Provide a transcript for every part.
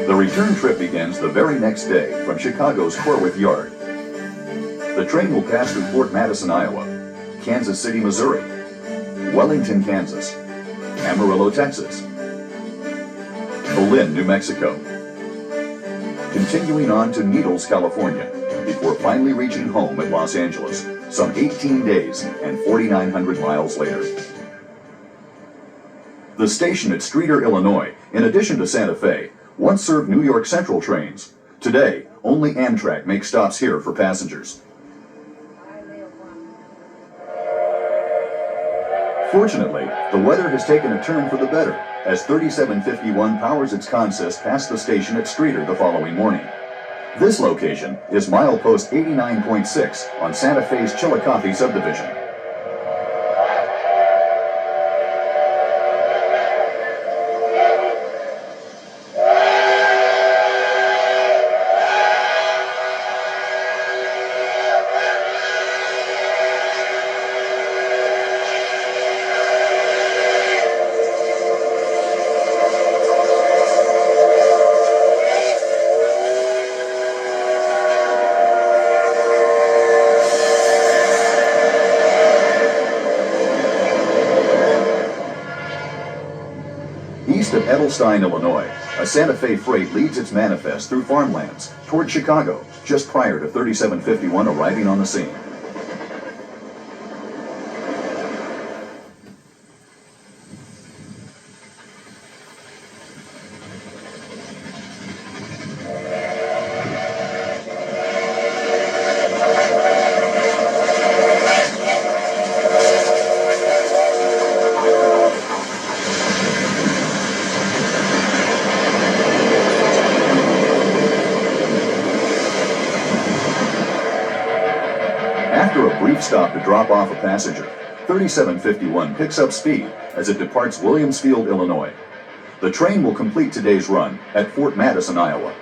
The return trip begins the very next day from Chicago's Corwith Yard. The train will pass through Fort Madison, Iowa, Kansas City, Missouri, Wellington, Kansas, Amarillo, Texas, Berlin, New Mexico, continuing on to Needles, California, before finally reaching home at Los Angeles, some 18 days and 4,900 miles later. The station at Streator, Illinois, in addition to Santa Fe, once served New York Central trains. Today, only Amtrak makes stops here for passengers. Fortunately, the weather has taken a turn for the better, as 3751 powers its consist past the station at Streator the following morning. This location is milepost 89.6 on Santa Fe's Chillicothe subdivision. East of Edelstein, Illinois, a Santa Fe freight leads its manifest through farmlands toward Chicago just prior to 3751 arriving on the scene. After a brief stop to drop off a passenger, 3751 picks up speed as it departs Williamsfield, Illinois. The train will complete today's run at Fort Madison, Iowa.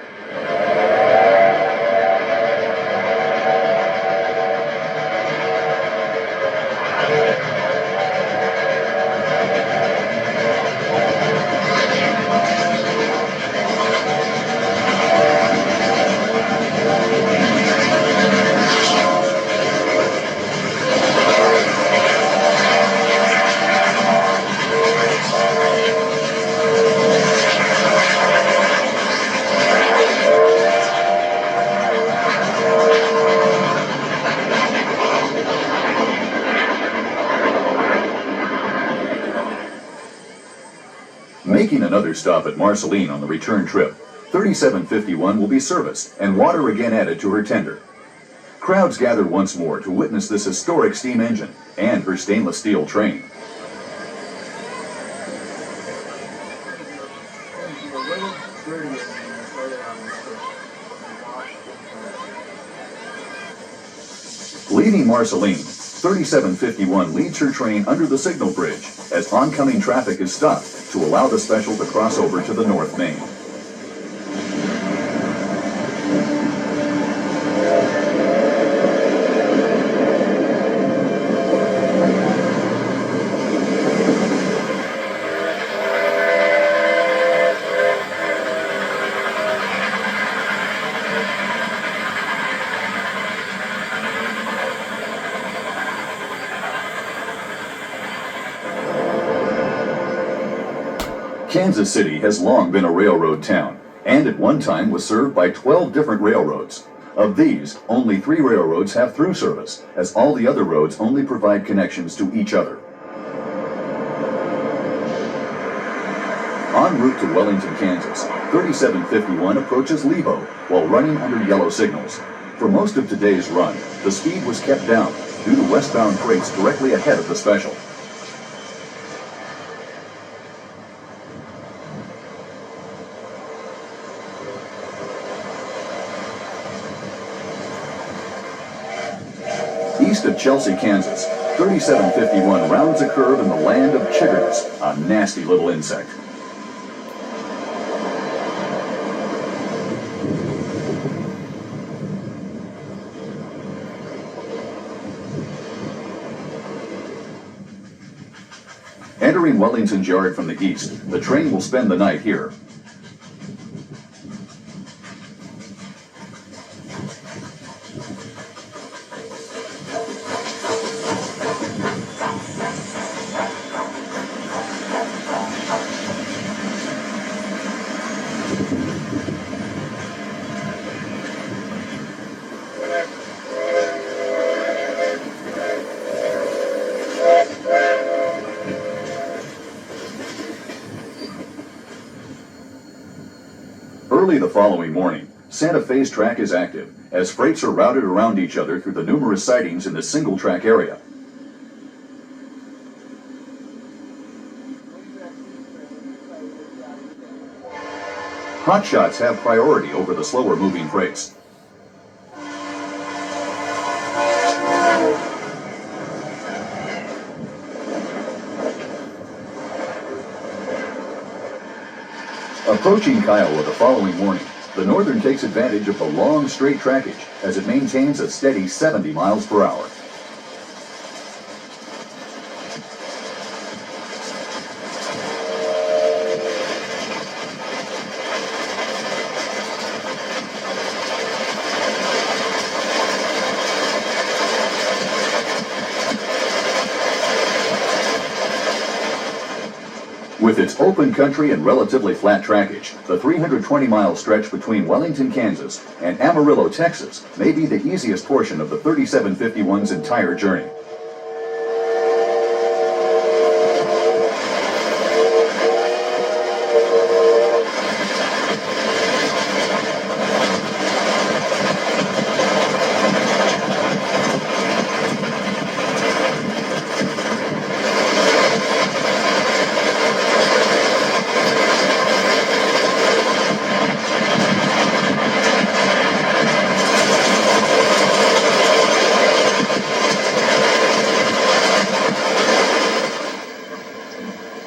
Making another stop at Marceline on the return trip, 3751 will be serviced and water again added to her tender. Crowds gather once more to witness this historic steam engine and her stainless steel train. Leaving Marceline, 3751 leads her train under the signal bridge as oncoming traffic is stopped to allow the special to cross over to the North Main. Kansas City has long been a railroad town, and at one time was served by 12 different railroads. Of these, only 3 railroads have through service, as all the other roads only provide connections to each other. En route to Wellington, Kansas, 3751 approaches Lebo while running under yellow signals. For most of today's run, the speed was kept down due to westbound freights directly ahead of the special. East of Chelsea, Kansas, 3751 rounds a curve in the land of chiggers, a nasty little insect. Entering Wellington's yard from the east, the train will spend the night here. Early the following morning, Santa Fe's track is active, as freights are routed around each other through the numerous sidings in the single-track area. Hotshots have priority over the slower-moving freights. Approaching Kiowa the following morning, the Northern takes advantage of the long, straight trackage as it maintains a steady 70 miles per hour. With its open country and relatively flat trackage, the 320-mile stretch between Wellington, Kansas and Amarillo, Texas may be the easiest portion of the 3751's entire journey.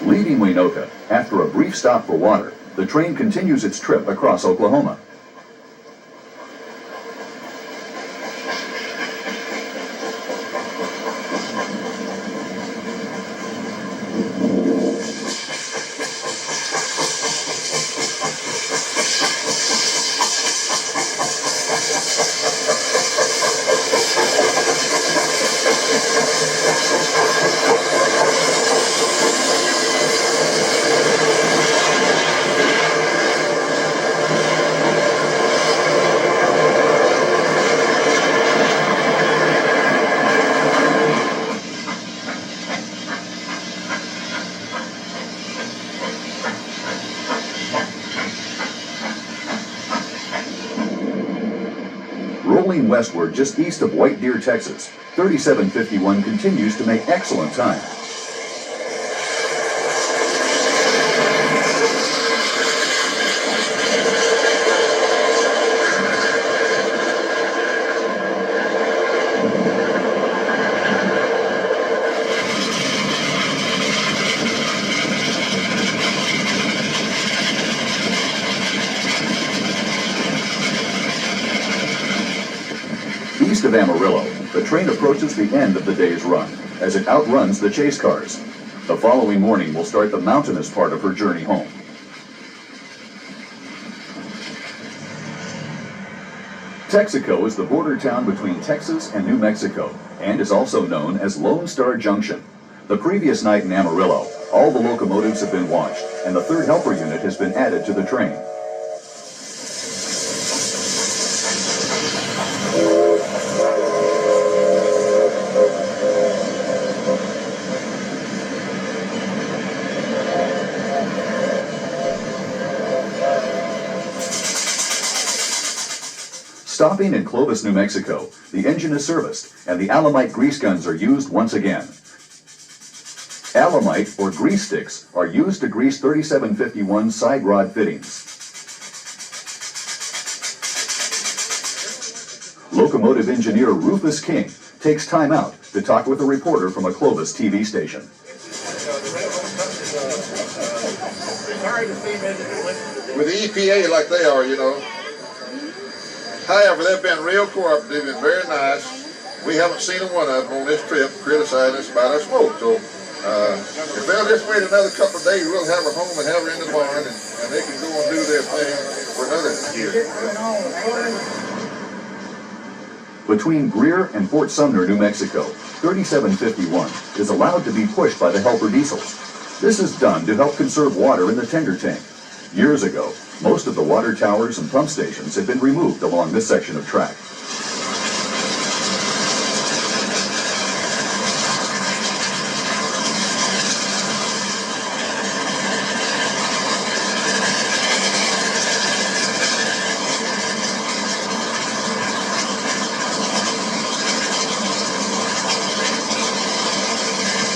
Leaving Waynoka, after a brief stop for water, the train continues its trip across Oklahoma. Rolling westward just east of White Deer, Texas, 3751 continues to make excellent time. East of Amarillo, the train approaches the end of the day's run as it outruns the chase cars. The following morning will start the mountainous part of her journey home. Texaco is the border town between Texas and New Mexico and is also known as Lone Star Junction. The previous night in Amarillo, all the locomotives have been watched and the third helper unit has been added to the train. Stopping in Clovis, New Mexico, the engine is serviced and the Alamite grease guns are used once again. Alamite, or grease sticks, are used to grease 3751 side rod fittings. Locomotive engineer Rufus King takes time out to talk with a reporter from a Clovis TV station. With the EPA like they are, you know. However, they've been real cooperative and very nice. We haven't seen one of them on this trip criticizing us about our smoke. So if they'll just wait another couple of days, we'll have her home and have her in the barn, and they can go and do their thing for another year. Between Greer and Fort Sumner, New Mexico, 3751 is allowed to be pushed by the helper diesels. This is done to help conserve water in the tender tank. Years ago, most of the water towers and pump stations had been removed along this section of track.